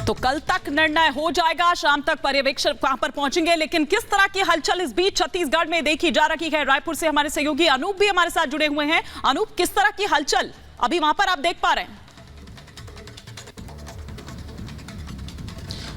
तो कल तक निर्णय हो जाएगा, शाम तक पर्यवेक्षक वहां पर पहुंचेंगे। लेकिन किस तरह की हलचल इस बीच छत्तीसगढ़ में देखी जा रही है, रायपुर से हमारे सहयोगी अनूप भी हमारे साथ जुड़े हुए हैं। अनूप, किस तरह की हलचल अभी वहां पर आप देख पा रहे हैं?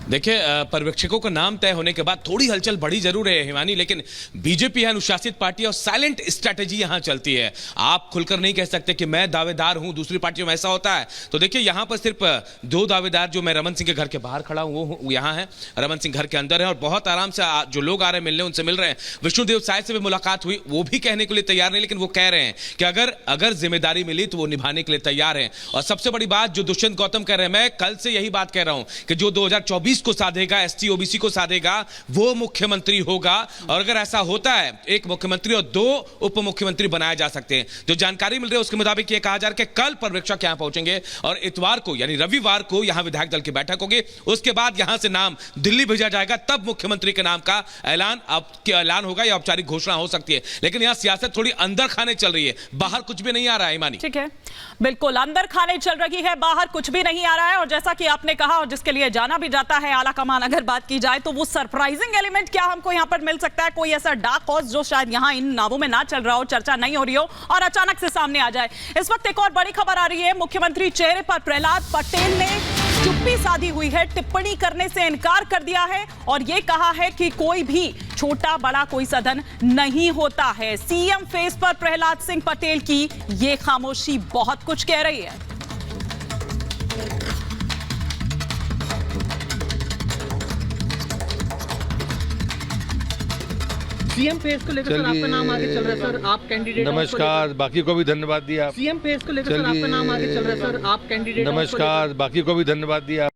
देखिए, पर्यवेक्षकों का नाम तय होने के बाद थोड़ी हलचल बढ़ी जरूर है हिमानी, लेकिन बीजेपी है अनुशासित पार्टी और साइलेंट स्ट्रैटेजी यहां चलती है। आप खुलकर नहीं कह सकते कि मैं दावेदार हूं, दूसरी पार्टियों में ऐसा होता है। तो देखिए, यहां पर सिर्फ दो दावेदार, जो मैं रमन सिंह के घर के बाहर खड़ा हूं वो यहां है, रमन सिंह घर के अंदर है और बहुत आराम से जो लोग आ रहे हैं मिलने, उनसे मिल रहे हैं। विष्णुदेव साय से भी मुलाकात हुई, वो भी कहने के लिए तैयार नहीं, लेकिन वो कह रहे हैं कि अगर जिम्मेदारी मिली तो वो निभाने के लिए तैयार हैं। और सबसे बड़ी बात जो दुष्यंत गौतम कह रहे हैं, मैं कल से यही बात कह रहा हूं कि जो 2024 को साधेगा, एसटी ओबीसी को साधेगा, वो मुख्यमंत्री होगा। और अगर ऐसा होता है, एक मुख्यमंत्री और दो उप मुख्यमंत्री बनाए जा सकते हैं। जो जानकारी मिल रही है उसके मुताबिक ये कहा जा रहा है कि कल पर्यवेक्षक यहां पहुंचेंगे और इतवार को यानी रविवार को यहां विधायक दल की बैठक होगी। उसके बाद यहां से नाम दिल्ली भेजा जाएगा, तब मुख्यमंत्री के नाम का ऐलान होगा या औपचारिक घोषणा हो सकती है। लेकिन यहां सियासत थोड़ी अंदर खाने चल रही है, बाहर कुछ भी नहीं आ रहा है। ईमानी, ठीक है, बिल्कुल अंदर खाने चल रही है, बाहर कुछ भी नहीं आ रहा है। और जैसा कि आपने कहा और जिसके लिए जाना भी जाता है आला कमान, अगर बात की जाए तो वो सरप्राइजिंग एलिमेंट क्या हमको यहां पर मिल सकता है? कोई ऐसा डार्क हॉर्स जो शायद यहां इन नावों में ना चल रहा हो, चर्चा नहीं हो रही हो और अचानक से सामने आ जाए। इस वक्त एक और बड़ी खबर आ रही है, मुख्यमंत्री चेहरे पर प्रहलाद पटेल ने चुप्पी साधी हुई है, टिप्पणी करने से इनकार कर दिया है और यह कहा है कि कोई भी छोटा बड़ा कोई सदन नहीं होता है। सीएम फेस पर प्रहलाद सिंह पटेल की यह खामोशी बहुत कुछ कह रही है। सीएम फेस को लेकर सर आपका नाम आगे चल रहा है सर, आप कैंडिडेट। नमस्कार, बाकी को भी धन्यवाद दिया। सीएम फेस को लेकर सर आपका नाम आगे चल रहा है सर, आप कैंडिडेट। नमस्कार, बाकी को भी धन्यवाद दिया।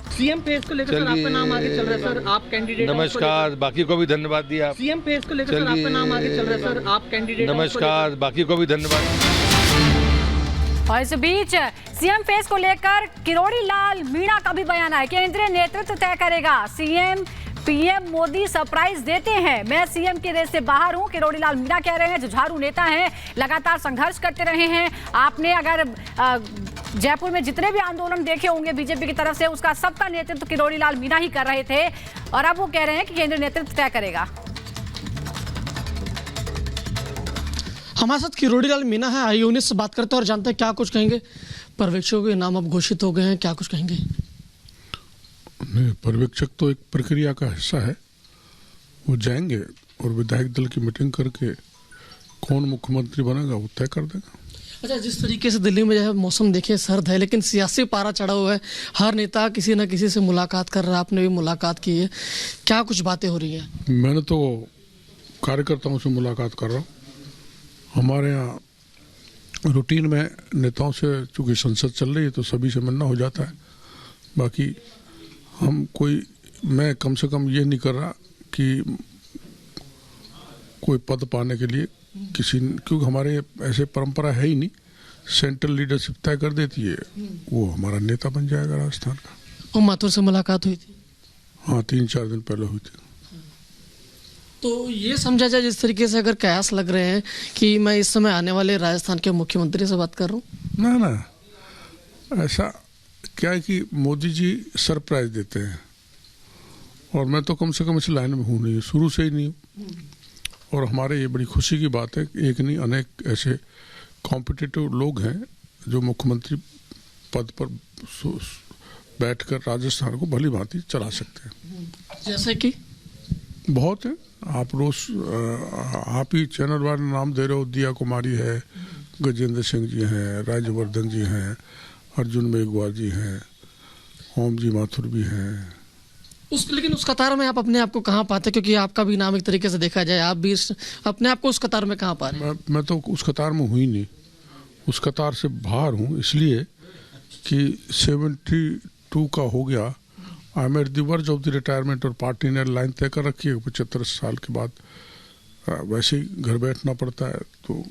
सीएम फेस को लेकर सर आपका नाम आगे चल रहा है सर, आप कैंडिडेट। नमस्कार, बाकी को भी धन्यवाद दिया। सीएम फेस को लेकर सर आपका नाम आगे चल रहा है सर, आप कैंडिडेट। नमस्कार, बाकी को भी धन्यवाद। और इस बीच सीएम फेस को लेकर किरोड़ी लाल मीणा का भी बयान है, केंद्रीय नेतृत्व तय करेगा। सीएम पीएम मोदी सरप्राइज देते हैं, मैं सीएम की रेस से बाहर हूं, किरोड़ी लाल मीणा कह रहे हैं। जुझारू नेता हैं, लगातार संघर्ष करते रहे हैं। आपने अगर जयपुर में जितने भी आंदोलन देखे होंगे बीजेपी की तरफ से, उसका सबका नेतृत्व किरोड़ी लाल मीणा ही कर रहे थे और अब वो कह रहे हैं कि केंद्रीय नेतृत्व तय करेगा। हमारे साथ किरोड़ी लाल मीणा है, आइए उन्हीं से बात करते हैं और जानते हैं क्या कुछ कहेंगे। पर्यवेक्षकों के नाम अब घोषित हो गए हैं, क्या कुछ कहेंगे? नहीं, पर्यवेक्षक तो एक प्रक्रिया का हिस्सा है, वो जाएंगे और विधायक दल की मीटिंग करके कौन मुख्यमंत्री बनेगा वो तय कर देगा। अच्छा, जिस तरीके से दिल्ली में जो है मौसम देखिए सर्द है, लेकिन सियासी पारा चढ़ा हुआ है, हर नेता किसी न किसी से मुलाकात कर रहा है, आपने भी मुलाकात की है, क्या कुछ बातें हो रही है? मैंने तो कार्यकर्ताओं से मुलाकात कर रहा हूँ। हमारे यहाँ रूटीन में नेताओं से, चूँकि संसद चल रही है तो सभी से मिलना हो जाता है। बाकी मैं कम से कम ये नहीं कर रहा कि कोई पद पाने के लिए क्योंकि हमारे ऐसे परंपरा है ही नहीं। सेंट्रल लीडरशिप तय कर देती है, वो हमारा नेता बन जाएगा राजस्थान का। और माथुर से मुलाकात हुई थी? हाँ, 3-4 दिन पहले हुई थी। तो ये समझा जाए जिस तरीके से अगर कयास लग रहे हैं कि मैं इस समय आने वाले राजस्थान के मुख्यमंत्री से बात कर रहा हूँ? ना, ऐसा क्या है कि मोदी जी सरप्राइज देते हैं और मैं तो कम से कम इस लाइन में हूँ नहीं, शुरू से ही नहीं हूँ। और हमारे ये बड़ी खुशी की बात है कि एक नहीं अनेक ऐसे कॉम्पिटिटिव लोग हैं जो मुख्यमंत्री पद पर बैठकर राजस्थान को भली भांति चला सकते हैं। जैसे कि बहुत है, आप ही चैनल वाले नाम दे रहे हो। दिया कुमारी है, गजेंद्र सिंह जी हैं, राज्यवर्धन जी हैं, अर्जुन मेघवाल जी हैं, ओम जी माथुर भी हैं। लेकिन उस कतार में आप अपने आप को कहाँ पाते? क्योंकि आपका भी नाम एक तरीके से देखा जाए, आप भी अपने आप को उस कतार में कहाँ पा रहे हैं? मैं तो उस कतार में हूँ ही नहीं, उस कतार से बाहर हूँ, इसलिए कि 72 का हो गया। I am at the verge of the retirement और पार्टी ने लाइन तय कर रखी है 75 साल के बाद वैसे ही घर बैठना पड़ता है। तो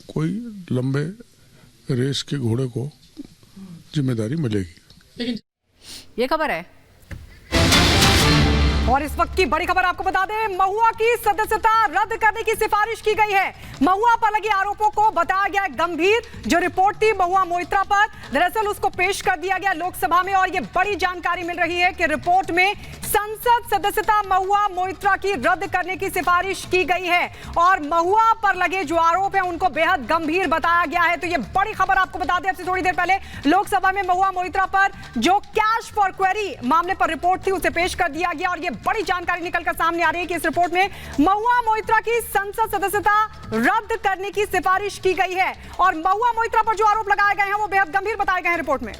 कोई लंबे रेस के घोड़े को जिम्मेदारी मिलेगी। ये खबर है और इस वक्त की बड़ी खबर आपको बता दें, महुआ की सदस्यता रद्द करने की सिफारिश की गई है। महुआ पर लगे आरोपों को बताया गया गंभीर। जो रिपोर्ट थी महुआ मोइत्रा पर, दरअसल उसको पेश कर दिया गया लोकसभा में और ये बड़ी जानकारी मिल रही है कि रिपोर्ट में संसद सदस्यता महुआ मोइत्रा की रद्द करने की सिफारिश की गई है और महुआ पर लगे जो आरोप हैं उनको बेहद गंभीर बताया गया है। तो ये बड़ी खबर आपको बता दें, अब से थोड़ी देर पहले लोकसभा में महुआ मोइत्रा पर जो कैश फॉर क्वेरी मामले पर रिपोर्ट थी उसे पेश कर दिया गया और ये बड़ी जानकारी निकलकर सामने आ रही है कि इस रिपोर्ट में महुआ मोइत्रा की संसद सदस्यता रद्द करने की सिफारिश की गई है और महुआ मोइत्रा पर जो आरोप लगाए गए हैं वो बेहद गंभीर बताए गए हैं रिपोर्ट में।